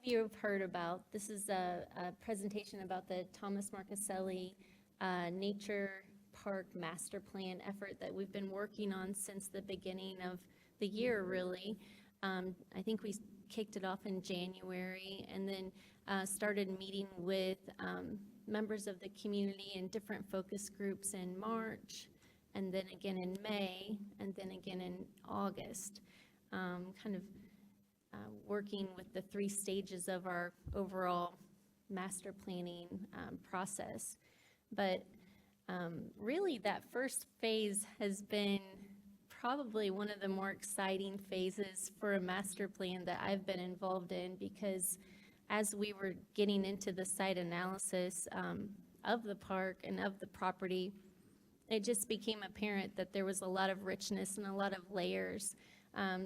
you have heard about. This is a presentation about the Thomas Marcuccilli Nature Park Master Plan effort that we've been working on since the beginning of the year, really. I think we kicked it off in January and then started meeting with members of the community in different focus groups in March, and then again in May, and then again in August, kind of working with the 3 stages of our overall master planning process. But really that first phase has been probably one of the more exciting phases for a master plan that I've been involved in, because as we were getting into the site analysis of the park and of the property, it just became apparent that there was a lot of richness and a lot of layers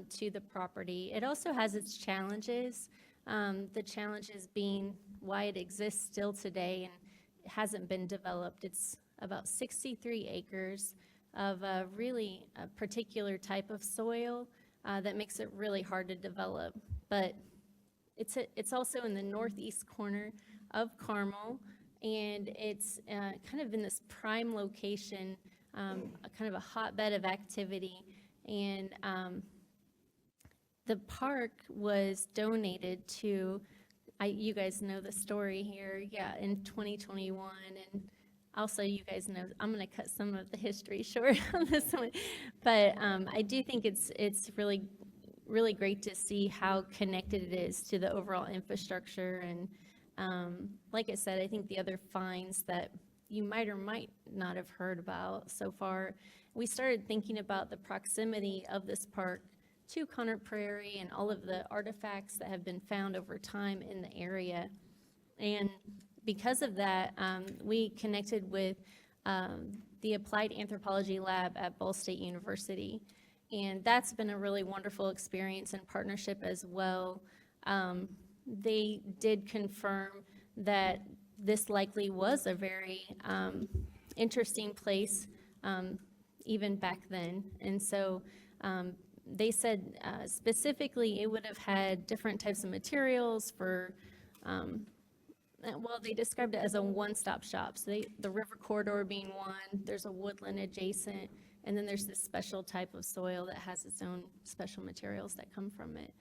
to the property. It also has its challenges, the challenges being why it exists still today and it hasn't been developed. It's about 63 acres of a really particular type of soil that makes it really hard to develop. But it's also in the northeast corner of Carmel, and it's kind of in this prime location, kind of a hotbed of activity. And the park was donated to, you guys know the story here, in 2021. And also, you guys know, I'm going to cut some of the history short on this one. But I do think it's really, really great to see how connected it is to the overall infrastructure. And like I said, I think the other finds that you might or might not have heard about so far, we started thinking about the proximity of this park to Conner Prairie and all of the artifacts that have been found over time in the area. And because of that, we connected with the Applied Anthropology Lab at Ball State University. And that's been a really wonderful experience and partnership as well. They did confirm that this likely was a very interesting place even back then. And so they said specifically it would have had different types of materials for, well, they described it as a one-stop shop. So the river corridor being one, there's a woodland adjacent, and then there's this special type of soil that has its own special materials that come from it.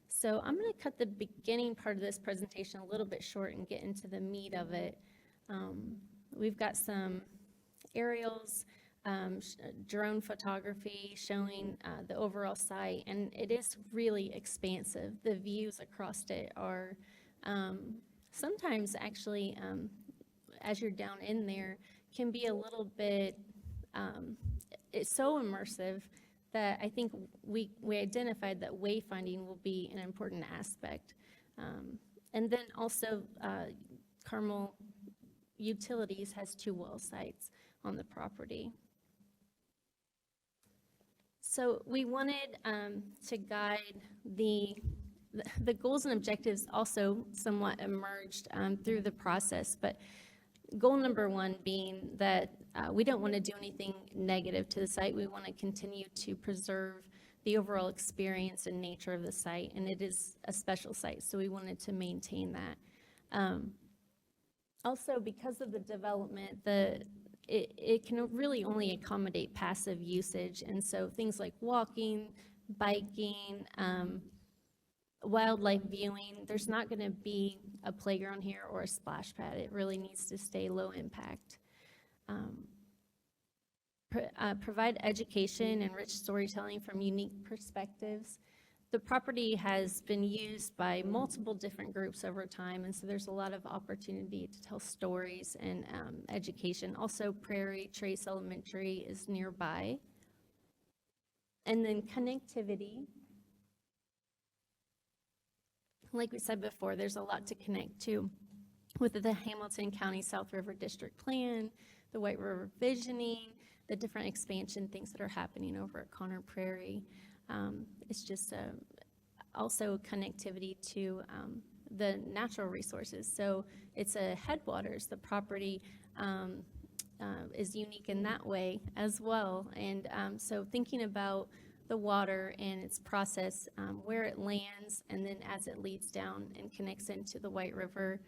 So I'm going to cut the beginning part of this presentation a little bit short and get into the meat of it. We've got some aerials, drone photography showing the overall site, and it is really expansive. The views across it are sometimes actually, as you're down in there, can be a little bit, it's so immersive that I think we identified that wayfinding will be an important aspect. And then also Carmel Utilities has 2 well sites on the property. So we wanted to guide the goals and objectives also somewhat emerged through the process, but goal number 1 being that we don't want to do anything negative to the site. We want to continue to preserve the overall experience and nature of the site, and it is a special site, so we wanted to maintain that. Also, because of the development, it can really only accommodate passive usage, and so things like walking, biking, wildlife viewing, there's not going to be a playground here or a splash pad. It really needs to stay low impact. Provide education and rich storytelling from unique perspectives. The property has been used by multiple different groups over time, and so there's a lot of opportunity to tell stories and education. Also, Prairie Trace Elementary is nearby. And then connectivity. Like we said before, there's a lot to connect to with the Hamilton County South River District Plan, the White River Visioning, the different expansion things that are happening over at Conner Prairie. It's just also connectivity to the natural resources. So it's a headwaters. The property is unique in that way as well. And so thinking about the water and its process, where it lands, and then as it leads down and connects into the White River.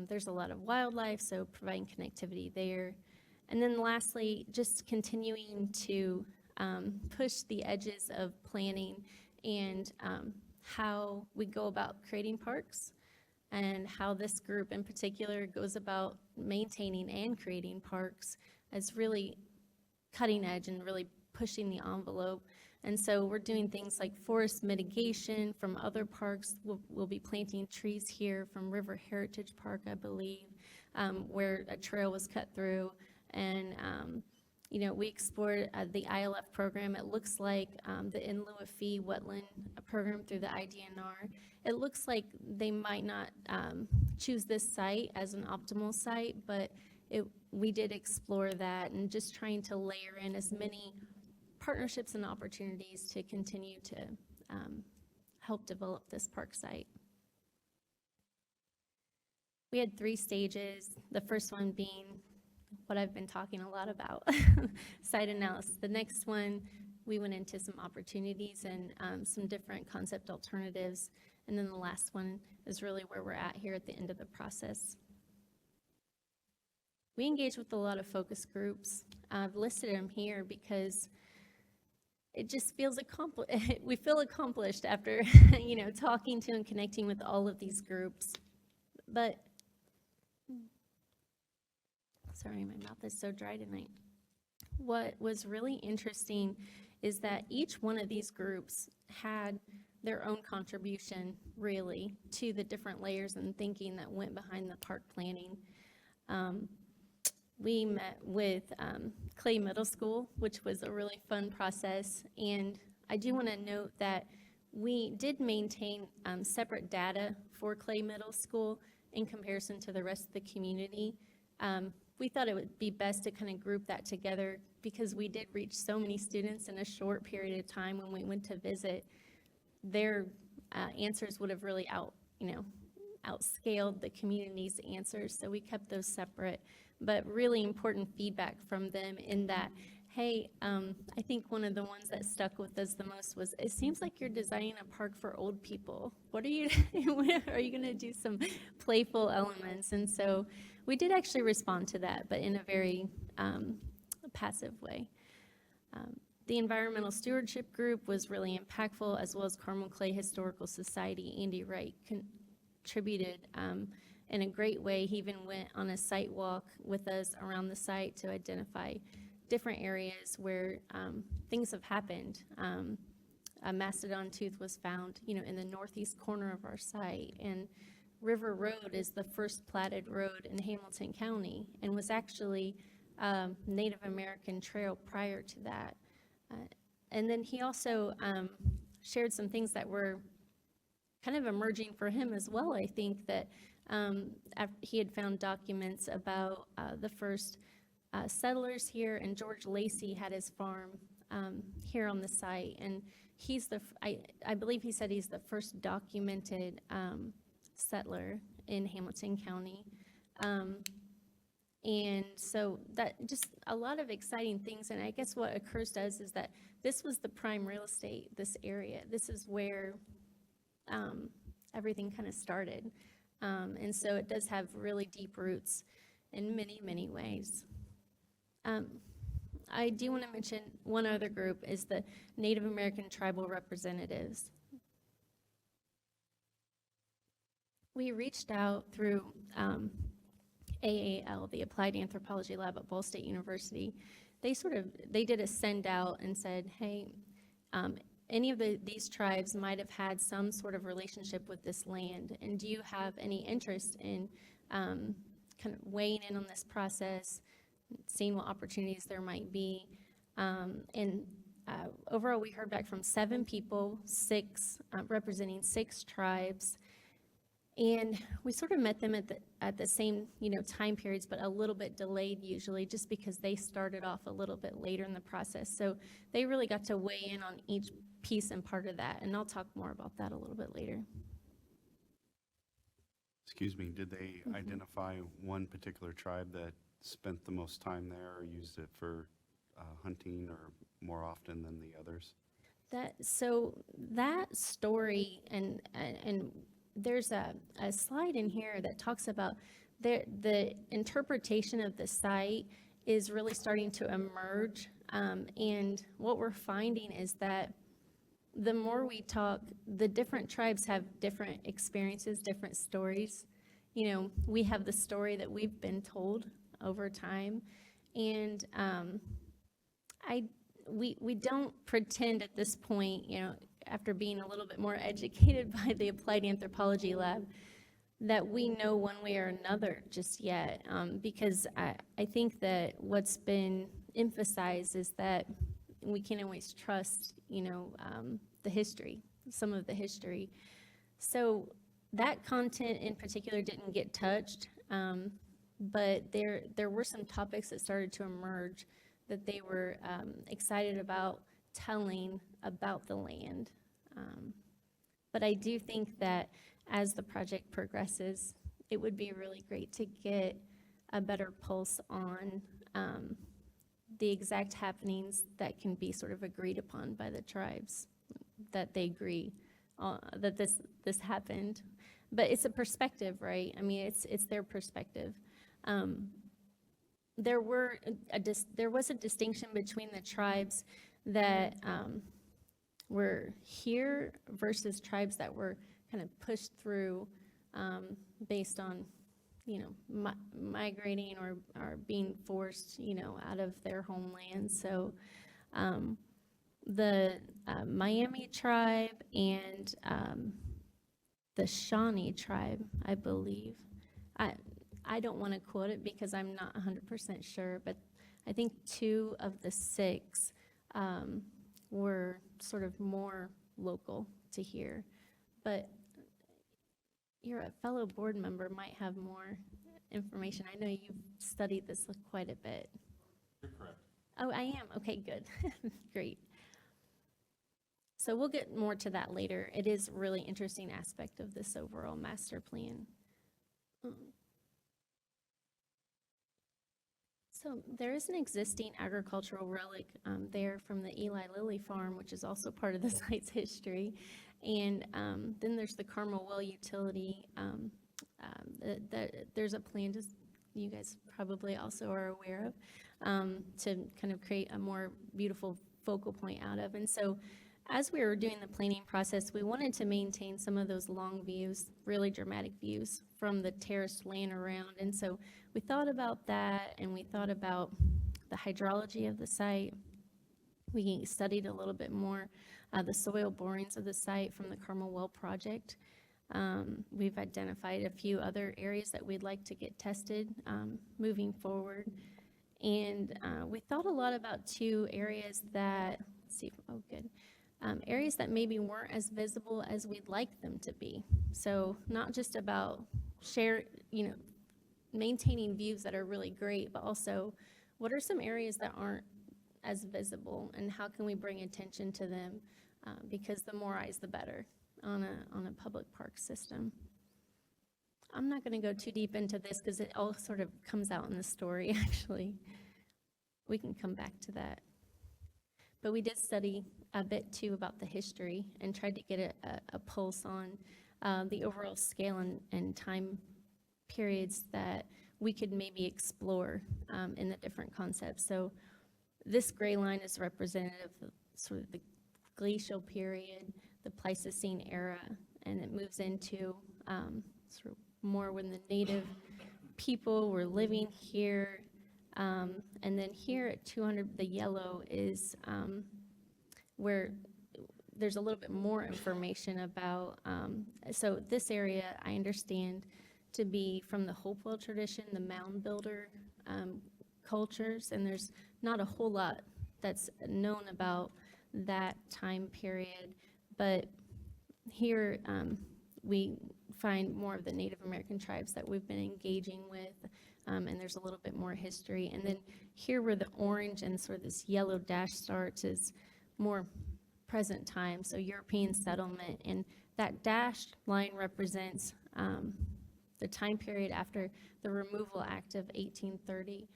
There's a lot of wildlife, so providing connectivity there. And then lastly, just continuing to push the edges of planning and how we go about creating parks, and how this group in particular goes about maintaining and creating parks as really cutting edge and really pushing the envelope. And so we're doing things like forest mitigation from other parks. We'll be planting trees here from River Heritage Park, I believe, where a trail was cut through. And we explored the ILF program. It looks like the in lieu of fee wetland program through the IDNR. It looks like they might not choose this site as an optimal site, but we did explore that and just trying to layer in as many partnerships and opportunities to continue to help develop this park site. We had 3 stages, the first one being what I've been talking a lot about, site analysis. The next one, we went into some opportunities and some different concept alternatives. And then the last one is really where we're at here at the end of the process. We engage with a lot of focus groups. I've listed them here because it just feels we feel accomplished after talking to and connecting with all of these groups. But sorry, my mouth is so dry tonight. What was really interesting is that each one of these groups had their own contribution, really, to the different layers and thinking that went behind the park planning. We met with Clay Middle School, which was a really fun process, and I do want to note that we did maintain separate data for Clay Middle School in comparison to the rest of the community. We thought it would be best to kind of group that together because we did reach so many students in a short period of time. When we went to visit, their answers would have really outscaled the community's answers, so we kept those separate. But really important feedback from them in that, hey, I think one of the ones that stuck with us the most was, it seems like you're designing a park for old people. What are you, are you gonna do some playful elements? And so we did actually respond to that, but in a very passive way. The environmental stewardship group was really impactful, as well as Carmel Clay Historical Society. Andy Wright contributed in a great way. He even went on a site walk with us around the site to identify different areas where things have happened. A mastodon tooth was found, in the northeast corner of our site, and River Road is the first platted road in Hamilton County and was actually Native American trail prior to that. And then he also shared some things that were kind of emerging for him as well. I think that he had found documents about the first settlers here, and George Lacey had his farm here on the site, and he's I believe he said he's the first documented settler in Hamilton County. And so that just a lot of exciting things. And I guess what occurs to us is that this was the prime real estate, this area. This is where everything kind of started. And so it does have really deep roots in many, many ways. I do want to mention one other group is the Native American Tribal Representatives. We reached out through AAL, the Applied Anthropology Lab at Ball State University. They did a send out and said, hey, any of these tribes might have had some sort of relationship with this land, and do you have any interest in kind of weighing in on this process, seeing what opportunities there might be? Overall, we heard back from 7 people, 6 representing 6 tribes. And we sort of met them at the same time periods, but a little bit delayed usually, just because they started off a little bit later in the process. So they really got to weigh in on each piece and part of that, and I'll talk more about that a little bit later. Excuse me, did they identify one particular tribe that spent the most time there or used it for hunting or more often than the others? So that story, and there's a slide in here that talks about the interpretation of the site is really starting to emerge. And what we're finding is that the more we talk, the different tribes have different experiences, different stories. You know, we have the story that we've been told over time, and we don't pretend at this point, you know, after being a little bit more educated by the Applied Anthropology Lab, that we know one way or another just yet, because I think that what's been emphasized is that we can't always trust, you know, the history, some of the history. So that content in particular didn't get touched, but there were some topics that started to emerge that they were excited about telling about the land. But I do think that as the project progresses, it would be really great to get a better pulse on the exact happenings that can be sort of agreed upon by the tribes, that they agree that this happened. But it's a perspective, right? I mean, it's their perspective. There was a distinction between the tribes that were here versus tribes that were kind of pushed through based on, you know, migrating or being forced, you know, out of their homeland. So the Miami tribe and the Shawnee tribe, I believe. I don't want to quote it because I'm not 100% sure, but I think 2 of the 6 were sort of more local to here. But your fellow board member might have more information. I know you've studied this quite a bit. You're correct. Oh, I am? Okay, good. Great. So we'll get more to that later. It is a really interesting aspect of this overall master plan. So there is an existing agricultural relic there from the Eli Lilly farm, which is also part of the site's history. And then there's the Carmel well utility. There's a plan, you guys probably also are aware of, to kind of create a more beautiful focal point out of. And so as we were doing the planning process, we wanted to maintain some of those long views, really dramatic views from the terraced land around. And so we thought about that, and we thought about the hydrology of the site. We studied a little bit more the soil borings of the site from the Carmel Well project. We've identified a few other areas that we'd like to get tested moving forward. And we thought a lot about 2 areas that, areas that maybe weren't as visible as we'd like them to be. So not just about maintaining views that are really great, but also what are some areas that aren't as visible, and how can we bring attention to them? Because the more eyes, the better on a public park system. I'm not going to go too deep into this because it all sort of comes out in the story, actually. We can come back to that. But we did study a bit, too, about the history and tried to get a pulse on the overall scale and time periods that we could maybe explore in the different concepts. So this gray line is representative of sort of the glacial period, the Pleistocene era, and it moves into sort of more when the native people were living here. And then here at 200, the yellow is where there's a little bit more information about, so this area I understand to be from the Hopewell tradition, the mound builder cultures, and there's not a whole lot that's known about that time period, but here we find more of the Native American tribes that we've been engaging with, and there's a little bit more history. And then here where the orange and sort of this yellow dash starts is more present time, so European settlement, and that dashed line represents the time period after the Removal Act of 1830.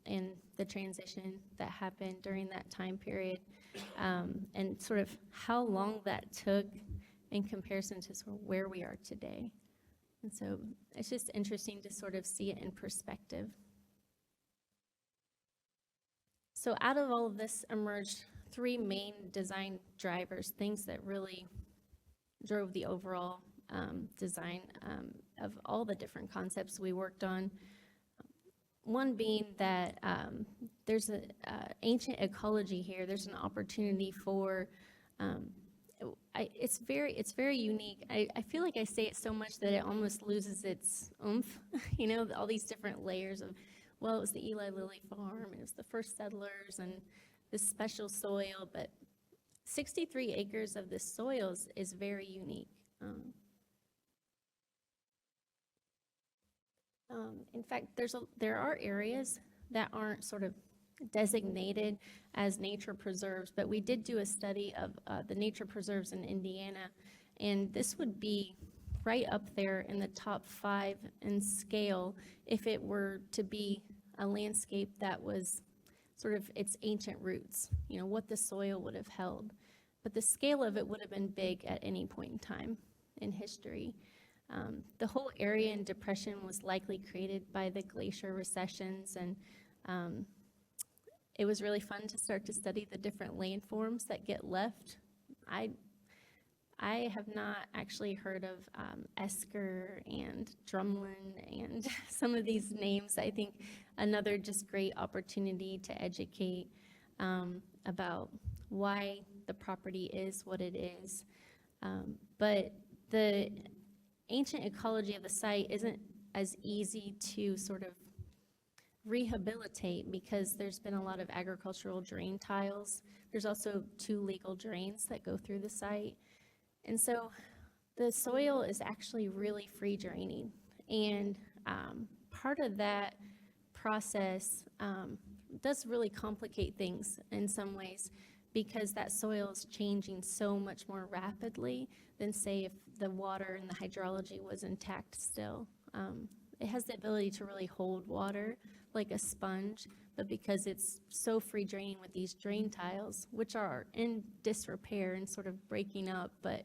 and the transition that happened during that time period, and sort of how long that took in comparison to sort of where we are today. And so it's just interesting to sort of see it in perspective. So out of all of this emerged three main design drivers, things that really drove the overall design of all the different concepts we worked on. One being that there's an ancient ecology here. There's an opportunity for, it's very unique. I feel like I say it so much that it almost loses its oomph, you know, all these different layers of, well, it was the Eli Lilly farm, and it was the first settlers, and this special soil, but 63 acres of this soil is very unique. In fact, there are areas that aren't sort of designated as nature preserves, but we did do a study of the nature preserves in Indiana, and this would be right up there in the top 5 in scale if it were to be a landscape that was sort of its ancient roots, you know, what the soil would have held. But the scale of it would have been big at any point in time in history. The whole area and depression was likely created by the glacier recessions, and it was really fun to start to study the different landforms that get left. I have not actually heard of Esker and Drumlin and some of these names. I think another just great opportunity to educate about why the property is what it is. But the ancient ecology of the site isn't as easy to sort of rehabilitate because there's been a lot of agricultural drain tiles. There's also 2 legal drains that go through the site. And so the soil is actually really free draining. And part of that process does really complicate things in some ways because that soil is changing so much more rapidly than, say, if the water and the hydrology was intact still. It has the ability to really hold water like a sponge, but because it's so free draining with these drain tiles, which are in disrepair and sort of breaking up, but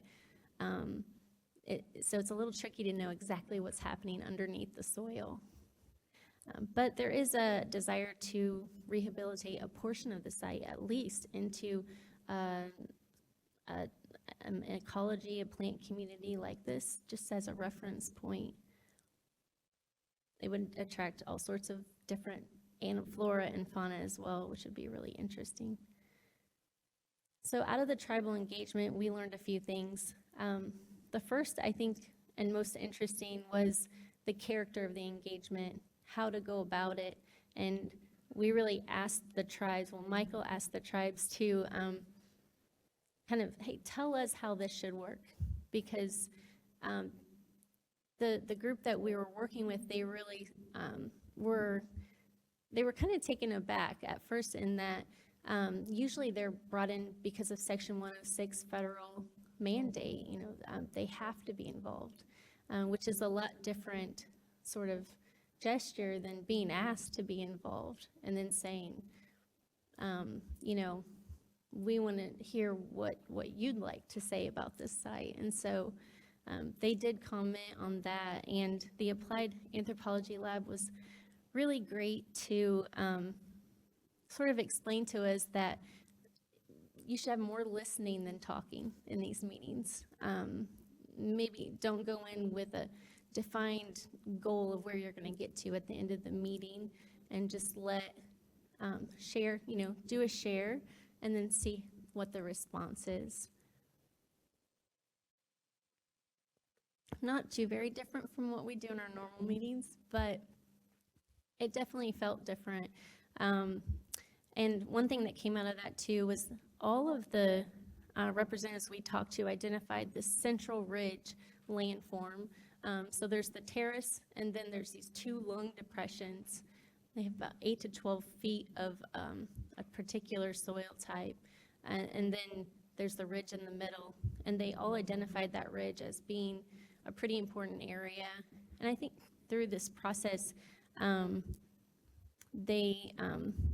so it's a little tricky to know exactly what's happening underneath the soil. But there is a desire to rehabilitate a portion of the site, at least, into an ecology, a plant community like this, just as a reference point. It would attract all sorts of different flora and fauna as well, which would be really interesting. So out of the tribal engagement, we learned a few things. The first, I think, and most interesting was the character of the engagement, how to go about it. And we really asked the tribes, well, Michael asked the tribes to kind of, hey, tell us how this should work. Because the group that we were working with, they really were kind of taken aback at first in that usually they're brought in because of Section 106 federal mandate. You know, they have to be involved, which is a lot different sort of gesture than being asked to be involved and then saying, you know, we want to hear what you'd like to say about this site. And so they did comment on that, and the Applied Anthropology Lab was really great to sort of explain to us that you should have more listening than talking in these meetings. Maybe don't go in with a defined goal of where you're going to get to at the end of the meeting, and just let share, you know, do a share and then see what the response is. Not too very different from what we do in our normal meetings, but it definitely felt different. And one thing that came out of that too was all of the representatives we talked to identified the central ridge landform. So there's the terrace, and then there's these 2 lung depressions. They have about 8 to 12 feet of a particular soil type. And then there's the ridge in the middle. And they all identified that ridge as being a pretty important area. And I think through this process, they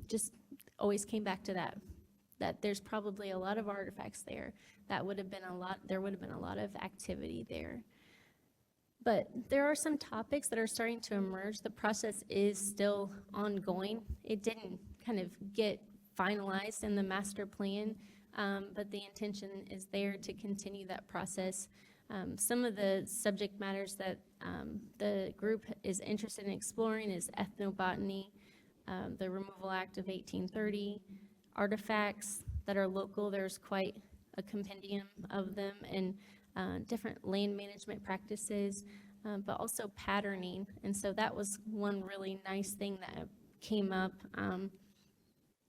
just always came back to that there's probably a lot of artifacts there. There would have been a lot of activity there. But there are some topics that are starting to emerge. The process is still ongoing. It didn't kind of get finalized in the master plan, but the intention is there to continue that process. Some of the subject matters that the group is interested in exploring is ethnobotany, the Removal Act of 1830, artifacts that are local. There's quite a compendium of them, and different land management practices, but also patterning. And so that was one really nice thing that came up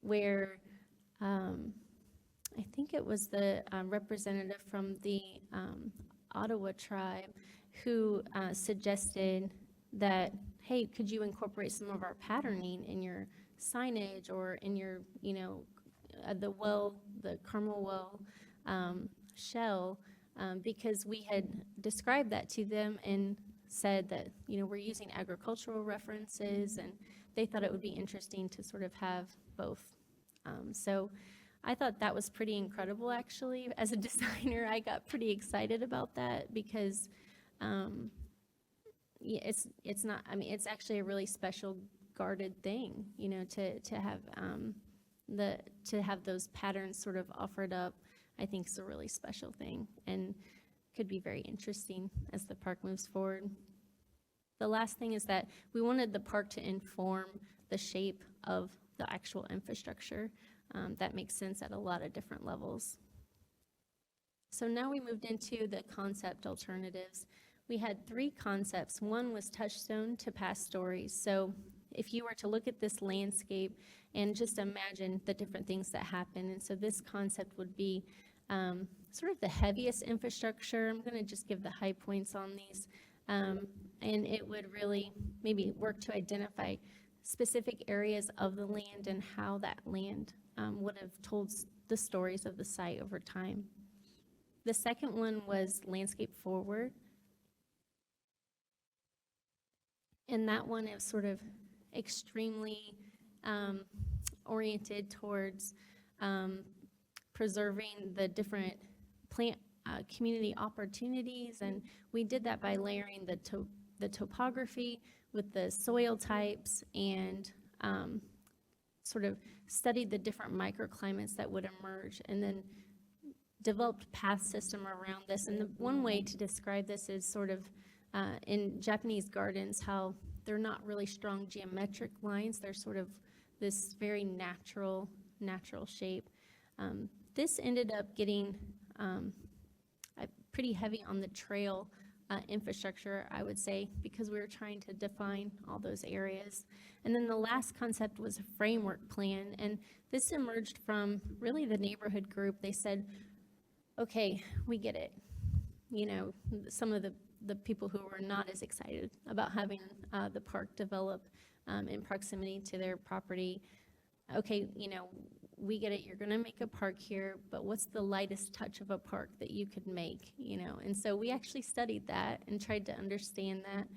where I think it was the representative from the Ottawa tribe who suggested that, hey, could you incorporate some of our patterning in your signage or in your, the Carmel well shell, because we had described that to them and said that, we're using agricultural references, and they thought it would be interesting to sort of have both. So I thought that was pretty incredible, actually. As a designer, I got pretty excited about that because it's not, it's actually a really special guarded thing, to have those patterns sort of offered up. I think is a really special thing and could be very interesting as the park moves forward. The last thing is that we wanted the park to inform the shape of the actual infrastructure. That makes sense at a lot of different levels. So now we moved into the concept alternatives. We had 3 concepts. One was touchstone to past stories. So if you were to look at this landscape and just imagine the different things that happen, and so this concept would be sort of the heaviest infrastructure. I'm going to just give the high points on these, and it would really maybe work to identify specific areas of the land and how that land would have told the stories of the site over time. The second one was landscape forward, and that one is sort of extremely oriented towards preserving the different plant community opportunities, and we did that by layering the topography with the soil types and sort of studied the different microclimates that would emerge, and then developed path system around this. And the one way to describe this is sort of in Japanese gardens, how they're not really strong geometric lines. They're sort of this very natural shape. This ended up getting pretty heavy on the trail infrastructure, I would say, because we were trying to define all those areas. And then the last concept was a framework plan, and this emerged from really the neighborhood group. They said, okay, we get it. Some of the people who were not as excited about having the park develop in proximity to their property. Okay, we get it, you're gonna make a park here, but what's the lightest touch of a park that you could make, And so we actually studied that and tried to understand that,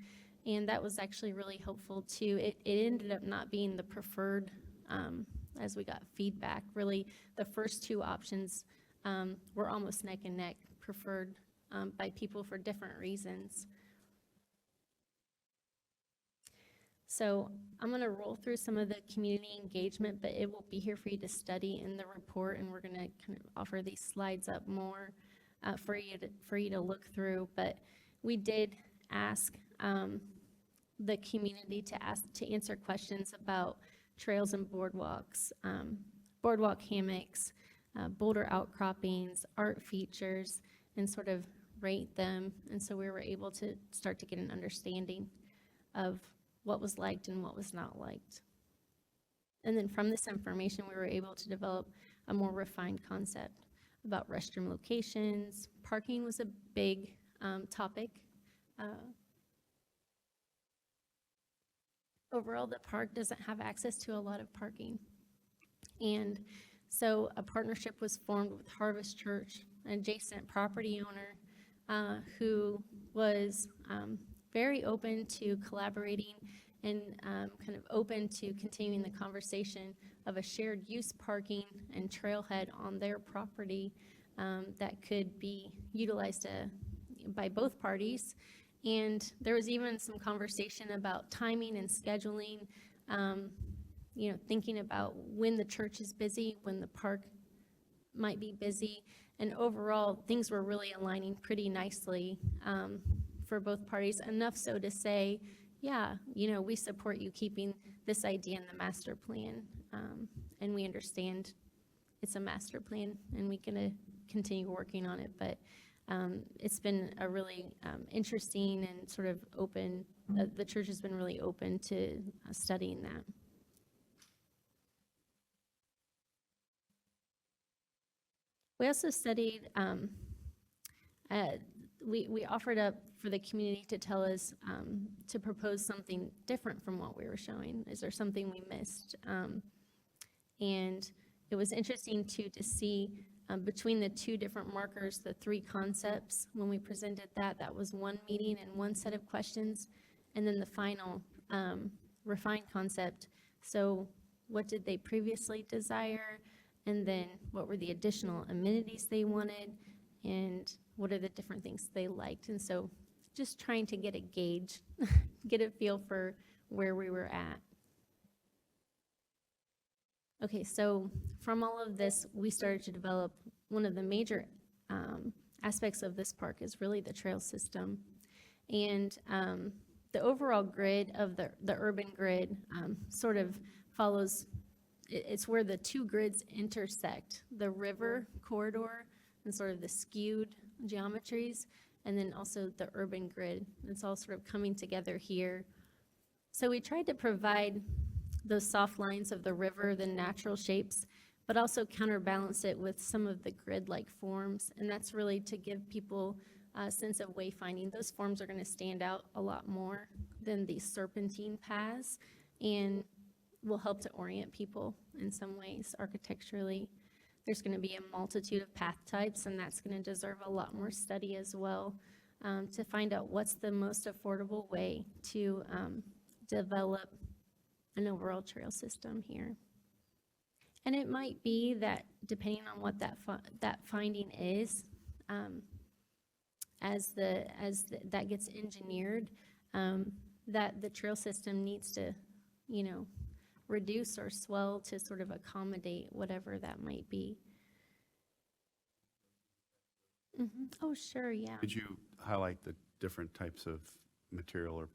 and that was actually really helpful too. It ended up not being the preferred as we got feedback. Really, the first 2 options were almost neck and neck, preferred by people for different reasons. So I'm going to roll through some of the community engagement, but it will be here for you to study in the report, and we're going to kind of offer these slides up more for you to look through. But we did ask the community to answer questions about trails and boardwalks, boardwalk hammocks, boulder outcroppings, art features, and sort of rate them. And so we were able to start to get an understanding of what was liked and what was not liked. And then from this information, we were able to develop a more refined concept about restroom locations. Parking was a big topic. Overall, the park doesn't have access to a lot of parking. And so a partnership was formed with Harvest Church, an adjacent property owner who was very open to collaborating and kind of open to continuing the conversation of a shared use parking and trailhead on their property that could be utilized by both parties. And there was even some conversation about timing and scheduling, thinking about when the church is busy, when the park might be busy. And overall, things were really aligning pretty nicely for both parties, enough so to say, yeah, we support you keeping this idea in the master plan. And we understand it's a master plan, and we're going to continue working on it. But it's been a really interesting and sort of open, the church has been really open to studying that. We also studied, we offered up for the community to tell us, to propose something different from what we were showing. Is there something we missed? And it was interesting too to see between the two different markers, the three concepts. When we presented that was one meeting and one set of questions, and then the final refined concept. So what did they previously desire? And then what were the additional amenities they wanted? And what are the different things they liked? And so just trying to get a gauge, get a feel for where we were at. Okay, so from all of this, we started to develop one of the major aspects of this park is really the trail system. And the overall grid of the urban grid sort of follows, it's where the two grids intersect, the river corridor and sort of the skewed geometries, and then also the urban grid. It's all sort of coming together here. So we tried to provide those soft lines of the river, the natural shapes, but also counterbalance it with some of the grid-like forms. And that's really to give people a sense of wayfinding. Those forms are going to stand out a lot more than these serpentine paths and will help to orient people in some ways architecturally. There's going to be a multitude of path types, and that's going to deserve a lot more study as well to find out what's the most affordable way to develop an overall trail system here. And it might be that depending on what that finding is, as that gets engineered, that the trail system needs to, reduce or swell to sort of accommodate whatever that might be. Oh, sure, yeah. Could you highlight the different types of material or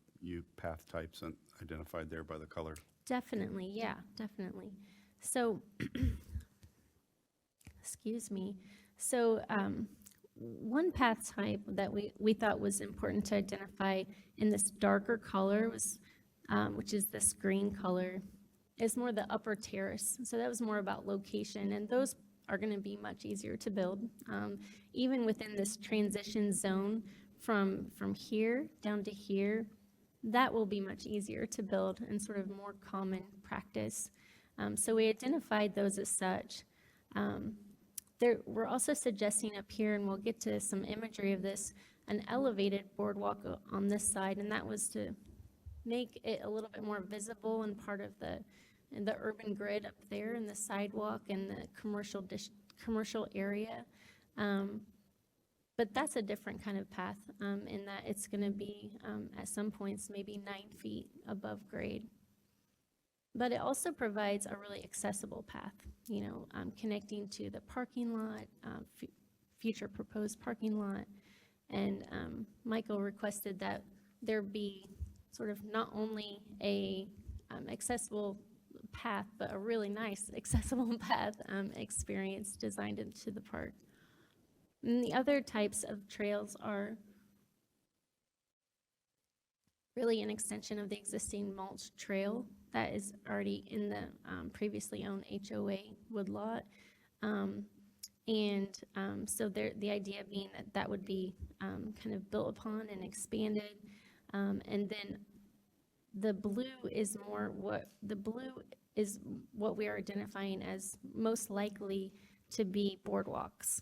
path types identified there by the color? Definitely, yeah, definitely. So, excuse me. So, one path type that we thought was important to identify in this darker color was, which is this green color, is more the upper terrace. So that was more about location, and those are going to be much easier to build. Even within this transition zone from here down to here, that will be much easier to build and sort of more common practice. So we identified those as such. We're also suggesting up here, and we'll get to some imagery of this, an elevated boardwalk on this side, and that was to make it a little bit more visible and part of the urban grid up there, and the sidewalk and the commercial area. But that's a different kind of path in that it's going to be, at some points, maybe 9 feet above grade. But it also provides a really accessible path, connecting to the parking lot, future proposed parking lot. And Michael requested that there be sort of not only a accessible path, but a really nice accessible path experience designed into the park. And the other types of trails are really an extension of the existing mulch trail that is already in the previously owned HOA woodlot. So the idea being that would be kind of built upon and expanded. And then the blue is what we are identifying as most likely to be boardwalks.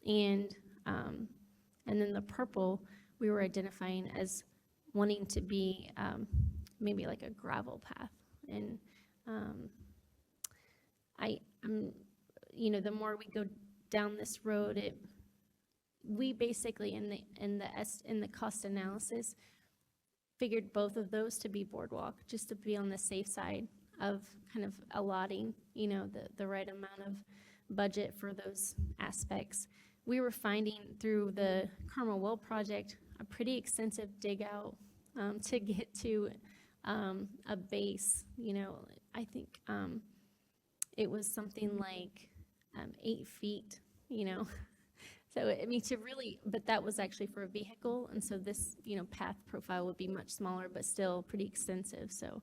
And then the purple we were identifying as wanting to be maybe like a gravel path. And the more we go down this road, we basically in the cost analysis figured both of those to be boardwalk, just to be on the safe side of kind of allotting, the right amount of budget for those aspects. We were finding through the Carmel Well project a pretty extensive dig out to get to a base. I think it was something like 8 feet, So, but that was actually for a vehicle, and so this, path profile would be much smaller, but still pretty extensive. So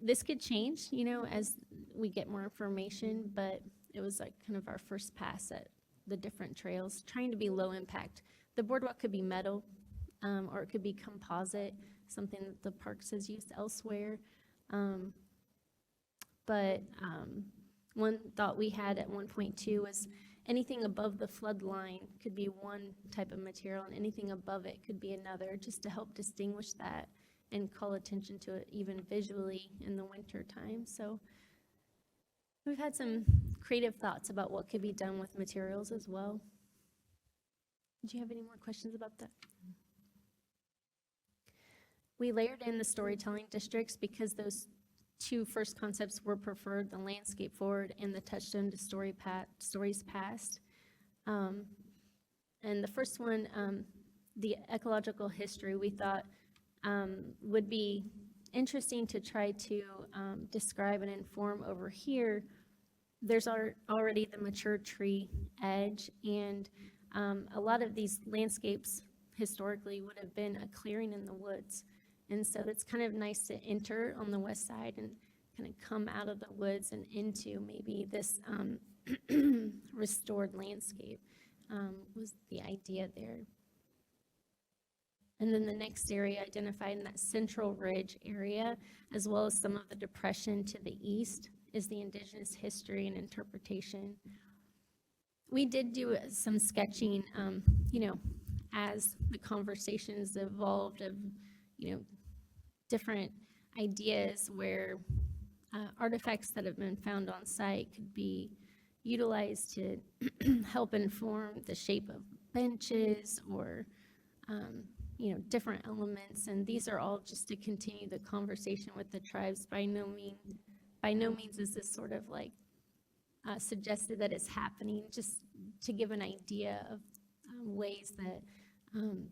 this could change, as we get more information, but it was like kind of our first pass at the different trails, trying to be low impact. The boardwalk could be metal, or it could be composite, something that the parks has used elsewhere. But one thought we had at 1.2 was anything above the flood line could be one type of material, and anything above it could be another, just to help distinguish that and call attention to it even visually in the winter time. So we've had some creative thoughts about what could be done with materials as well. Do you have any more questions about that? We layered in the storytelling districts because those two first concepts were preferred, the landscape forward and the touchstone to stories past. And the first one, the ecological history, we thought would be interesting to try to describe and inform over here. There's already the mature tree edge, and a lot of these landscapes historically would have been a clearing in the woods. And so it's kind of nice to enter on the west side and kind of come out of the woods and into maybe this restored landscape was the idea there. And then the next area identified in that central ridge area, as well as some of the depression to the east, is the indigenous history and interpretation. We did do some sketching, as the conversations evolved of, different ideas where artifacts that have been found on site could be utilized to help inform the shape of benches or, different elements. And these are all just to continue the conversation with the tribes. By no means is this sort of like suggested that it's happening, just to give an idea of ways that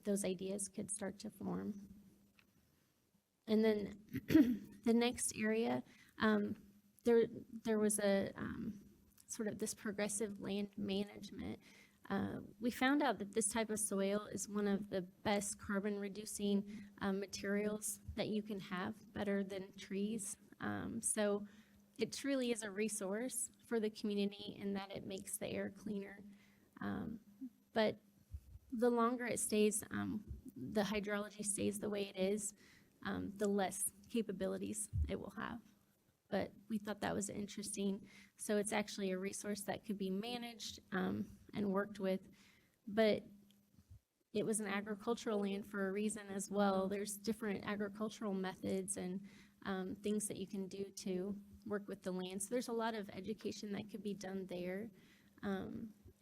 those ideas could start to form. And then the next area, there was a sort of this progressive land management. We found out that this type of soil is one of the best carbon reducing materials that you can have, better than trees. So it truly is a resource for the community in that it makes the air cleaner. But the longer it stays, the hydrology stays the way it is, the less capabilities it will have. But we thought that was interesting. So it's actually a resource that could be managed and worked with. But it was an agricultural land for a reason as well. There's different agricultural methods and things that you can do to work with the land. So there's a lot of education that could be done there,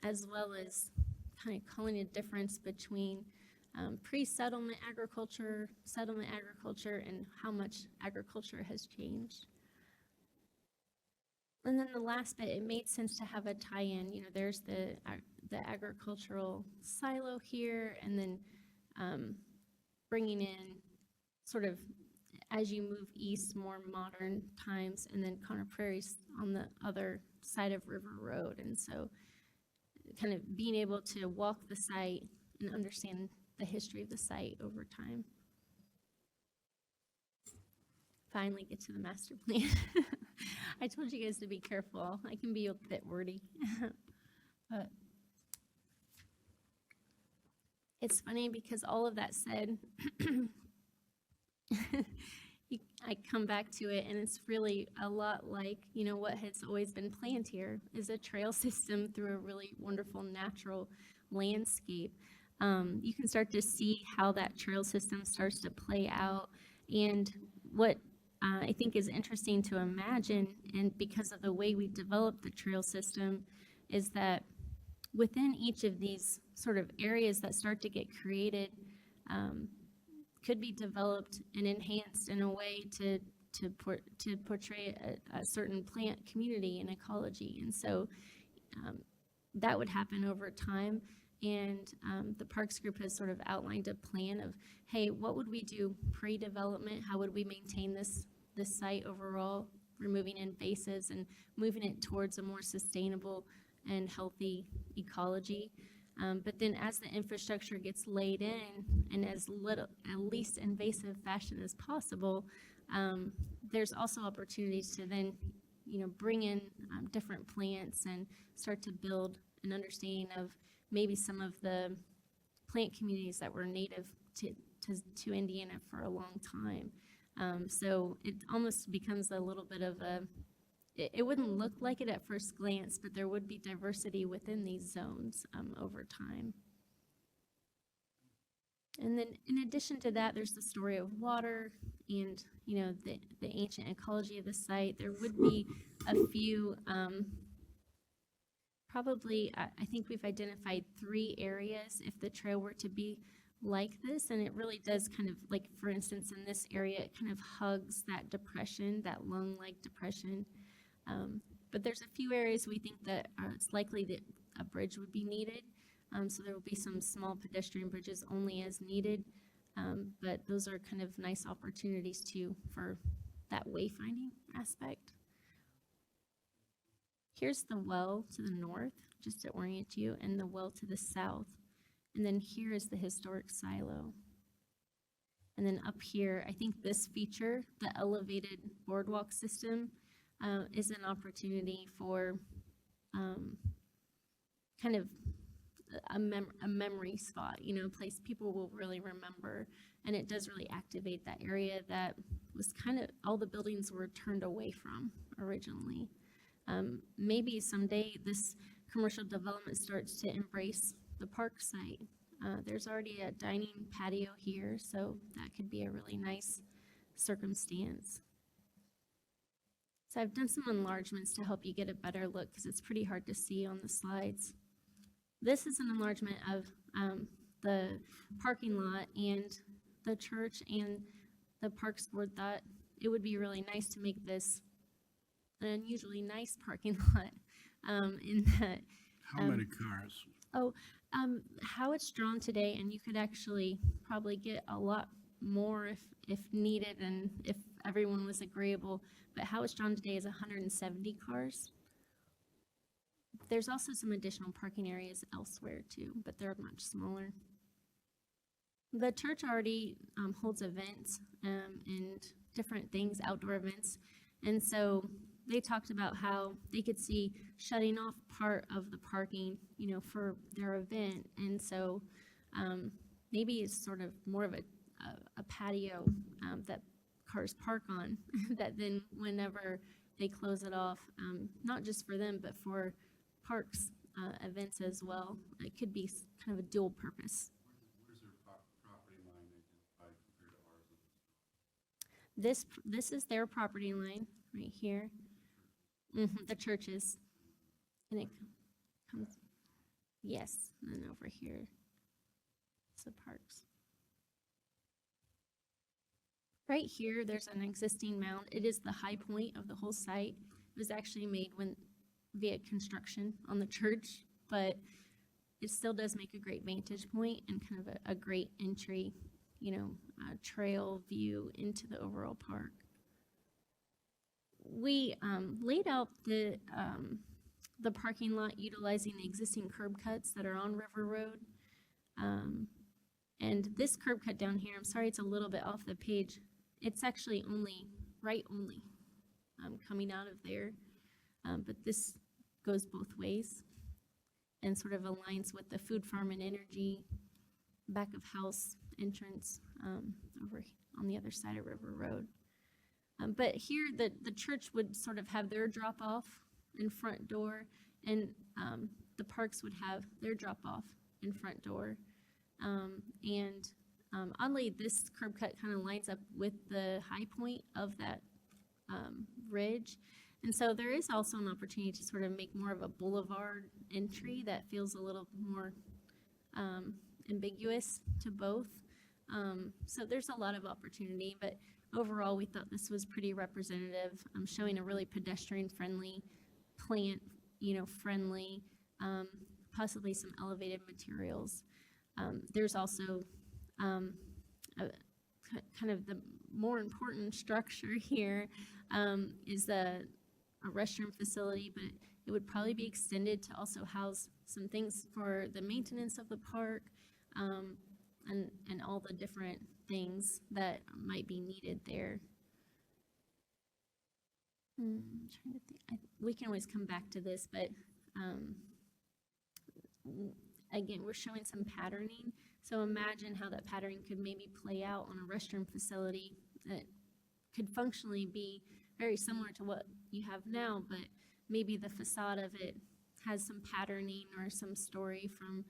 as well as kind of calling a difference between pre-settlement agriculture, settlement agriculture, and how much agriculture has changed. And then the last bit, it made sense to have a tie-in. There's the agricultural silo here, and then bringing in sort of, as you move east, more modern times, and then Connor Prairie's on the other side of River Road. And so kind of being able to walk the site and understand the history of the site over time. Finally get to the master plan. I told you guys to be careful. I can be a bit wordy. But it's funny because all of that said, I come back to it, and it's really a lot like, what has always been planned here is a trail system through a really wonderful natural landscape. you can start to see how that trail system starts to play out. And what I think is interesting to imagine, and because of the way we developed the trail system, is that within each of these sort of areas that start to get created, could be developed and enhanced in a way to portray a certain plant community and ecology. And so that would happen over time. And the Parks Group has sort of outlined a plan of, hey, what would we do pre-development? How would we maintain this site overall, removing invasives and moving it towards a more sustainable and healthy ecology? But then as the infrastructure gets laid in in as least invasive fashion as possible, there's also opportunities to then, bring in different plants and start to build an understanding of maybe some of the plant communities that were native to Indiana for a long time. So it almost becomes a little bit of it wouldn't look like it at first glance, but there would be diversity within these zones over time. And then in addition to that, there's the story of water and, the ancient ecology of the site. There would be a few, probably, I think we've identified 3 areas if the trail were to be like this, and it really does kind of, like, for instance, in this area, it kind of hugs that depression, that lung-like depression. But there's a few areas we think that it's likely that a bridge would be needed. So there will be some small pedestrian bridges only as needed. But those are kind of nice opportunities too for that wayfinding aspect. Here's the well to the north, just to orient you, and the well to the south. And then here is the historic silo. And then up here, I think this feature, the elevated boardwalk system, is an opportunity for kind of a memory spot, a place people will really remember. And it does really activate that area that was kind of, all the buildings were turned away from originally. Maybe someday this commercial development starts to embrace the park site. There's already a dining patio here, so that could be a really nice circumstance. So I've done some enlargements to help you get a better look because it's pretty hard to see on the slides. This is an enlargement of the parking lot, and the church and the Parks Board thought it would be really nice to make this an unusually nice parking lot in that. How many cars? How it's drawn today, and you could actually probably get a lot more if needed and if everyone was agreeable, but how it's drawn today is 170 cars. There's also some additional parking areas elsewhere too, but they're much smaller. The church already holds events and different things, outdoor events, and so they talked about how they could see shutting off part of the parking, for their event, and so maybe it's sort of more of a patio that cars park on, that then whenever they close it off, not just for them, but for parks events as well, it could be kind of a dual purpose. Where's their property line identified compared to ours? This is their property line right here. The churches, and it comes, yes, and then over here, it's the parks. Right here, there's an existing mound. It is the high point of the whole site. It was actually made via construction on the church, but it still does make a great vantage point and kind of a great entry, trail view into the overall park. We laid out the parking lot utilizing the existing curb cuts that are on River Road. And this curb cut down here, I'm sorry it's a little bit off the page. It's actually only coming out of there. But this goes both ways and sort of aligns with the food farm and energy back of house entrance over on the other side of River Road. But here the church would sort of have their drop off in front door, and the parks would have their drop off in front door. Oddly, this curb cut kind of lines up with the high point of that ridge. And so there is also an opportunity to sort of make more of a boulevard entry that feels a little more ambiguous to both. So there's a lot of opportunity, but overall, we thought this was pretty representative, showing a really pedestrian-friendly, plant-friendly, possibly some elevated materials. There's also kind of the more important structure here is a restroom facility, but it would probably be extended to also house some things for the maintenance of the park, and all the different things that might be needed there. I'm trying to think. We can always come back to this, but again, we're showing some patterning. So imagine how that patterning could maybe play out on a restroom facility that could functionally be very similar to what you have now, but maybe the facade of it has some patterning or some story from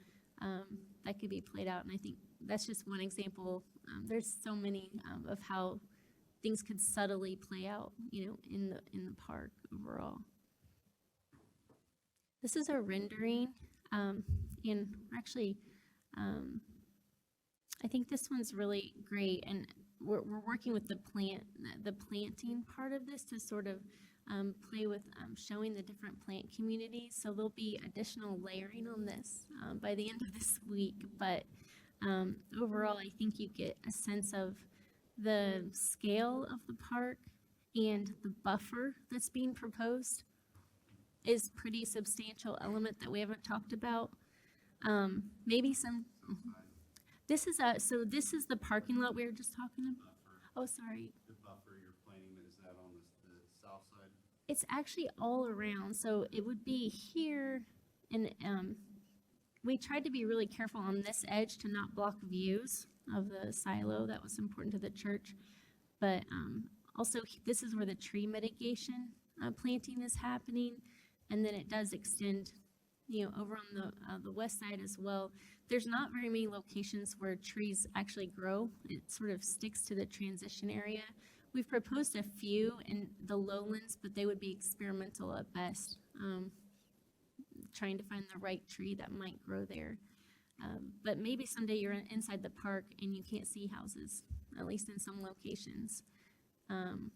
that could be played out. And I think that's just one example. There's so many of how things could subtly play out, in the park overall. This is a rendering, and actually, I think this one's really great, and we're working with the planting part of this to sort of play with showing the different plant communities. So there'll be additional layering on this by the end of this week. But overall, I think you get a sense of the scale of the park, and the buffer that's being proposed is pretty substantial element that we haven't talked about. Maybe some. This is the parking lot we were just talking about. Oh, sorry. The buffer you're planning, is that on the south side? It's actually all around. So it would be here, and we tried to be really careful on this edge to not block views of the silo. That was important to the church. But also, this is where the tree mitigation planting is happening, and then it does extend, over on the west side as well. There's not very many locations where trees actually grow. It sort of sticks to the transition area. We've proposed a few in the lowlands, but they would be experimental at best, trying to find the right tree that might grow there. But maybe someday you're inside the park and you can't see houses, at least in some locations. And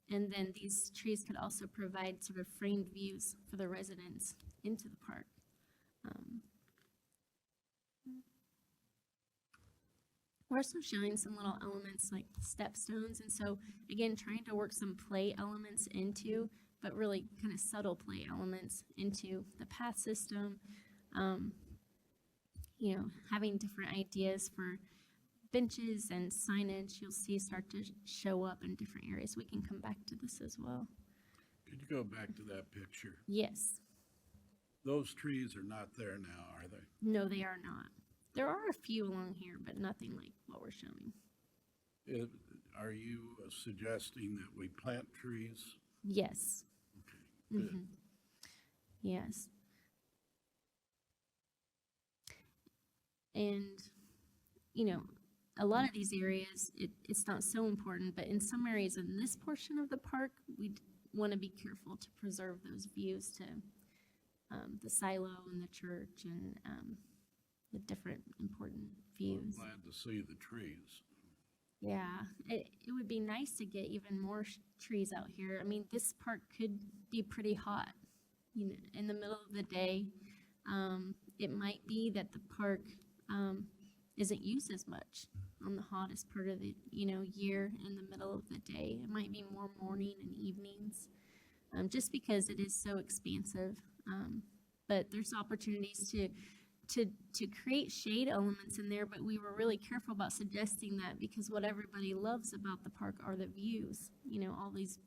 then these trees could also provide sort of framed views for the residents into the park. We're also showing some little elements like stepstones, and so again, trying to work some play elements into, but really kind of subtle play elements into the path system. Having different ideas for benches and signage, you'll see start to show up in different areas. We can come back to this as well. Could you go back to that picture? Yes. Those trees are not there now, are they? No, they are not. There are a few along here, but nothing like what we're showing. Are you suggesting that we plant trees? Yes. Okay, good. Mm-hmm. Yes. And, a lot of these areas, it's not so important, but in some areas in this portion of the park, we want to be careful to preserve those views to the silo and the church and the different important views. I'm glad to see the trees. Yeah, it would be nice to get even more trees out here. I mean, this park could be pretty hot, in the middle of the day. It might be that the park isn't used as much on the hottest part of the year in the middle of the day. It might be more morning and evenings, just because it is so expansive. But there's opportunities to create shade elements in there, but we were really careful about suggesting that because what everybody loves about the park are the views, all these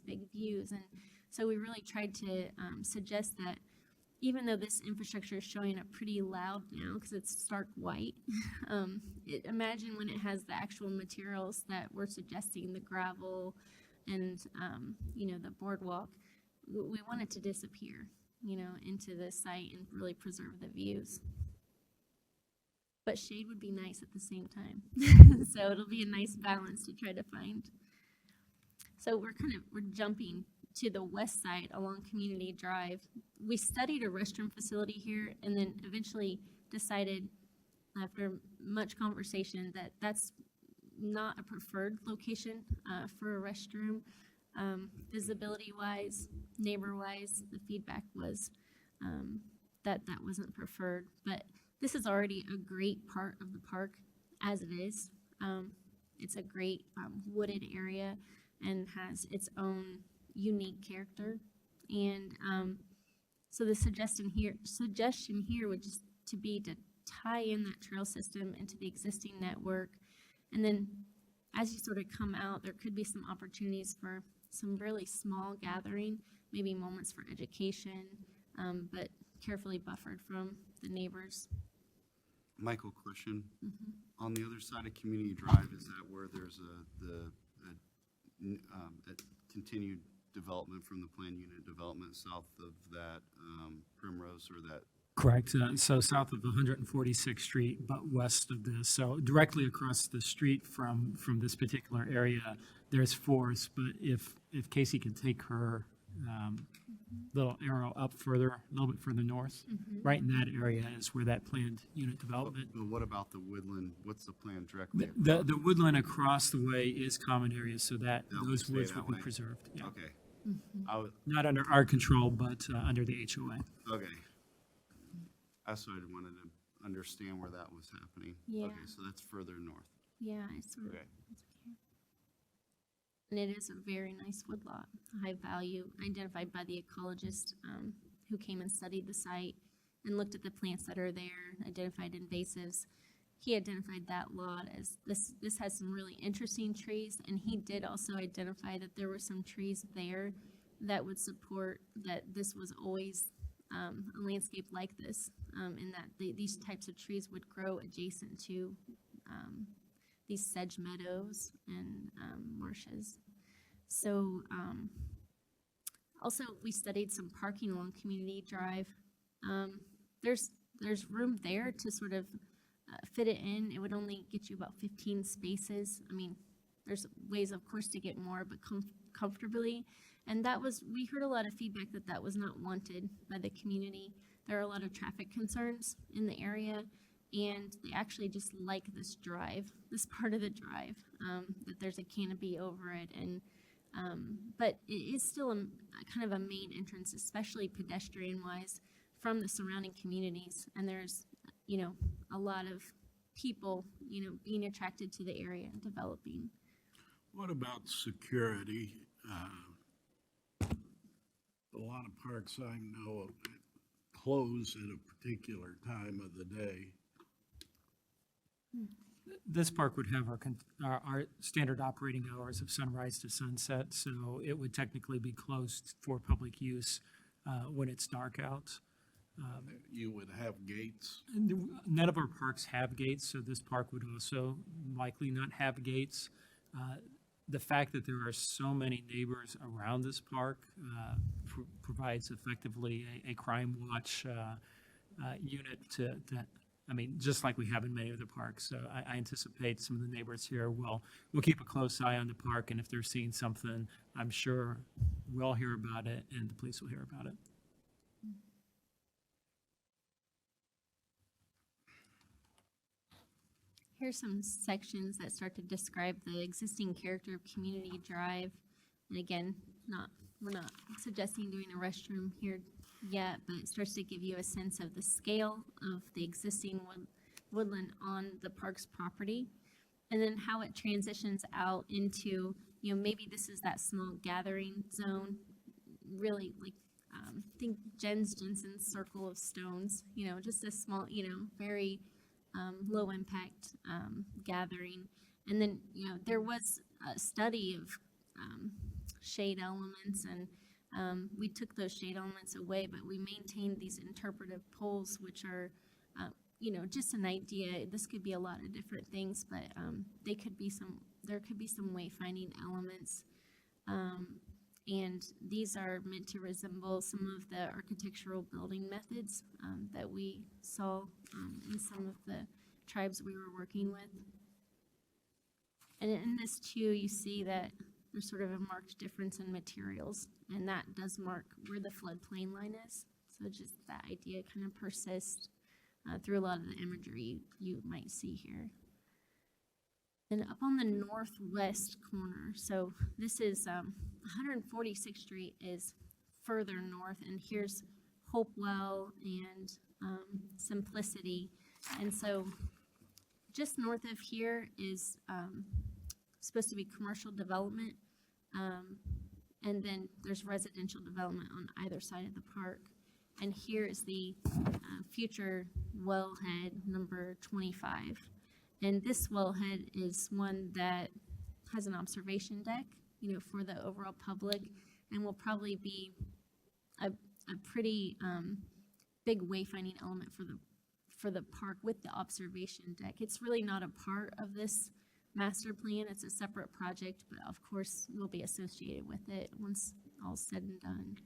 big views. And so we really tried to suggest that even though this infrastructure is showing up pretty loud now because it's stark white, imagine when it has the actual materials that we're suggesting, the gravel and, the boardwalk, we want it to disappear, into the site and really preserve the views. but shade would be nice at the same time. So it'll be a nice balance to try to find. So we're jumping to the west side along Community Drive. We studied a restroom facility here and then eventually decided after much conversation that that's not a preferred location for a restroom. Visibility-wise, neighbor-wise, the feedback was that wasn't preferred. But this is already a great part of the park as it is. It's a great wooded area and has its own unique character. And so the suggestion here would just to tie in that trail system into the existing network. And then as you sort of come out, there could be some opportunities for some really small gathering, maybe moments for education, but carefully buffered from the neighbors. Michael, question. On the other side of Community Drive, is that where there's a continued development from the planned unit development south of that Primrose or that? Correct. So south of 146th Street, but west of this. So directly across the street from this particular area, there's forest. But if Casey could take her little arrow up further, a little bit further north, right in that area is where that planned unit development. But what about the woodland? What's the plan directly? The woodland across the way is common areas, so that That would those stay woods that would be way. preserved. Yeah. Okay. I would, Not under our control, but under the HOA. okay. That's what I wanted to understand where that was happening. Yeah. Okay, so that's further north. Yeah, it's sort of. Okay. It's okay. And it is a very nice woodlot, high value, identified by the ecologist who came and studied the site and looked at the plants that are there, identified invasives. He identified that lot as this has some really interesting trees, and he did also identify that there were some trees there that would support that this was always a landscape like this, and that these types of trees would grow adjacent to these sedge meadows and marshes. So also we studied some parking along Community Drive. There's room there to sort of fit it in. It would only get you about 15 spaces. I mean, there's ways, of course, to get more, but comfortably. And we heard a lot of feedback that was not wanted by the community. There are a lot of traffic concerns in the area, and they actually just like this part of the drive, that there's a canopy over it. And but it is still a kind of a main entrance, especially pedestrian-wise, from the surrounding communities. And there's, a lot of people, being attracted to the area and developing. What about security? A lot of parks I know of close at a particular time of the day. This park would have our standard operating hours of sunrise to sunset, so it would technically be closed for public use when it's dark out. You would have gates. None of our parks have gates, so this park would also likely not have gates. The fact that there are so many neighbors around this park provides effectively a crime watch unit just like we have in many other parks. So I anticipate some of the neighbors here will keep a close eye on the park, and if they're seeing something, I'm sure we'll hear about it and the police will hear about it. Here's some sections that start to describe the existing character of Community Drive. And again, we're not suggesting doing a restroom here yet, but it starts to give you a sense of the scale of the existing woodland on the park's property, and then how it transitions out into, maybe this is that small gathering zone, really like, think Jensen's circle of stones, just a small, very low impact gathering. And then, there was a study of shade elements, and we took those shade elements away, but we maintained these interpretive poles, which are, just an idea. This could be a lot of different things, but there could be some wayfinding elements. And these are meant to resemble some of the architectural building methods that we saw in some of the tribes we were working with. And in this too, you see that there's sort of a marked difference in materials, and that does mark where the floodplain line is. So just that idea kind of persists through a lot of the imagery you might see here. Then up on the northwest corner, so this is 146th Street is further north, and here's Hopewell and Simplicity. And so just north of here is supposed to be commercial development, and then there's residential development on either side of the park. And here is the future wellhead number 25. And this wellhead is one that has an observation deck, you know, for the overall public, and will probably be a pretty big wayfinding element for the park with the observation deck. It's really not a part of this master plan. It's a separate project, but of course will be associated with it once all's said and done.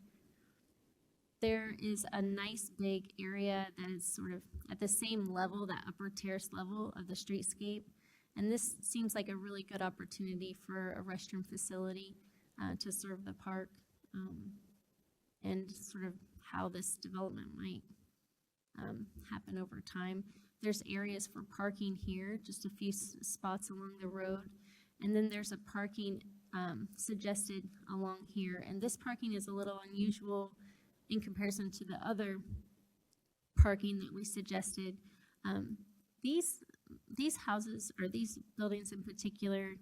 There is a nice big area that is sort of at the same level, that upper terrace level of the streetscape. And this seems like a really good opportunity for a restroom facility to serve the park, and sort of how this development might happen over time. There's areas for parking here, just a few spots along the road. And then there's a parking suggested along here. And this parking is a little unusual in comparison to the other parking that we suggested. These houses, or these buildings in particular,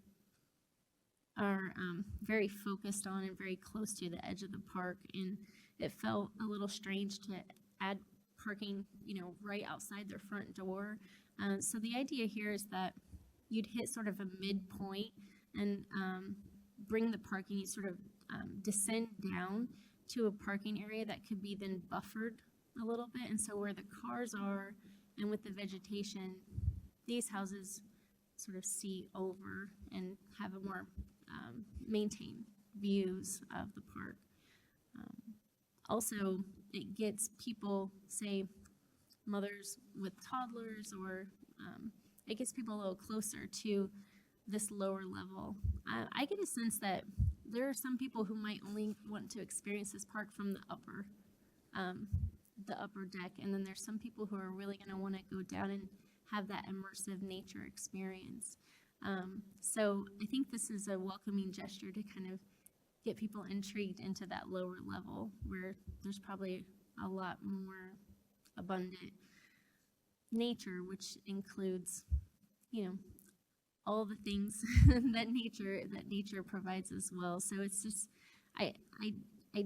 are very focused on and very close to the edge of the park, and it felt a little strange to add parking, you know, right outside their front door. So the idea here is that you'd hit sort of a midpoint and bring the parking, you sort of descend down to a parking area that could be then buffered a little bit. And so where the cars are and with the vegetation, these houses sort of see over and have a more maintained views of the park. Also, it gets people, say mothers with toddlers, or it gets people a little closer to this lower level. I get a sense that there are some people who might only want to experience this park from the upper deck, and then there's some people who are really going to want to go down and have that immersive nature experience. So I think this is a welcoming gesture to kind of get people intrigued into that lower level where there's probably a lot more abundant nature, which includes, you know, all the things that nature provides as well. So it's just, I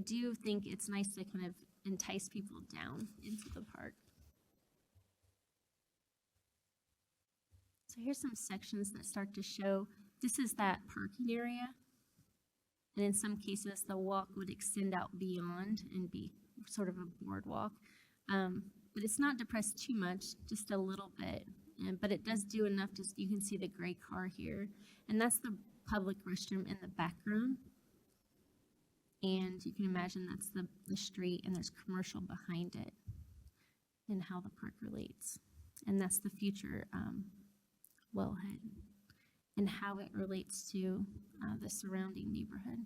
do think it's nice to kind of entice people down into the park. So here's some sections that start to show, this is that parking area. And in some cases, the walk would extend out beyond and be sort of a boardwalk. But it's not depressed too much, just a little bit. But it does do enough to, you can see the gray car here. And that's the public restroom in the background. And you can imagine that's the street, and there's commercial behind it and how the park relates. And that's the future wellhead and how it relates to the surrounding neighborhood.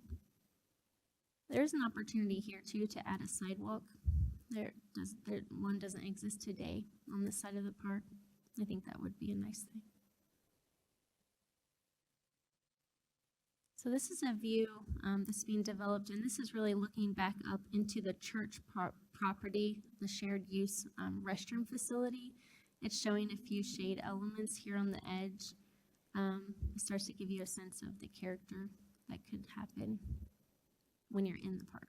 There's an opportunity here too to add a sidewalk. One doesn't exist today on this side of the park. I think that would be a nice thing. So this is a view that's being developed, and this is really looking back up into the church property, the shared use restroom facility. It's showing a few shade elements here on the edge. It starts to give you a sense of the character that could happen when you're in the park.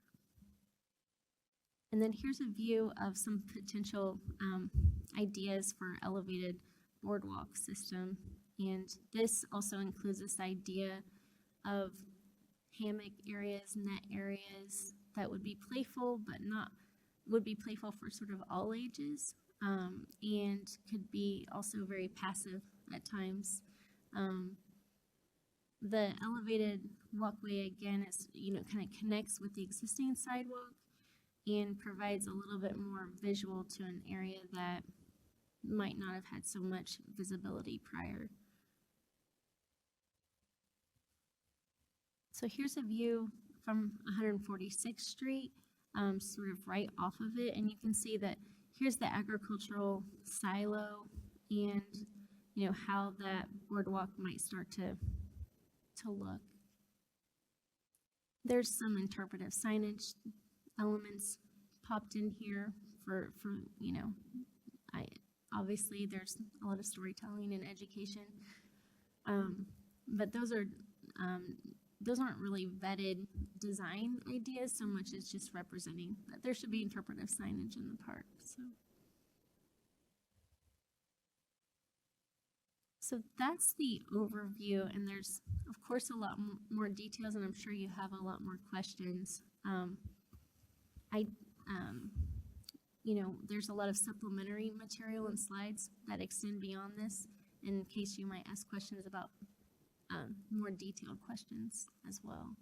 And then here's a view of some potential ideas for elevated boardwalk system. And this also includes this idea of hammock areas, net areas that would be playful, but would be playful for sort of all ages, and could be also very passive at times. The elevated walkway, again, is, kind of connects with the existing sidewalk and provides a little bit more visual to an area that might not have had so much visibility prior. So here's a view from 146th Street, sort of right off of it, and you can see that here's the agricultural silo and, you know, how that boardwalk might start to look. There's some interpretive signage elements popped in here for you know, obviously there's a lot of storytelling and education, but those aren't really vetted design ideas so much as just representing that there should be interpretive signage in the park. So that's the overview, and there's of course a lot more details, and I'm sure you have a lot more questions. You know, there's a lot of supplementary material and slides that extend beyond this in case you might ask questions about more detailed questions as well.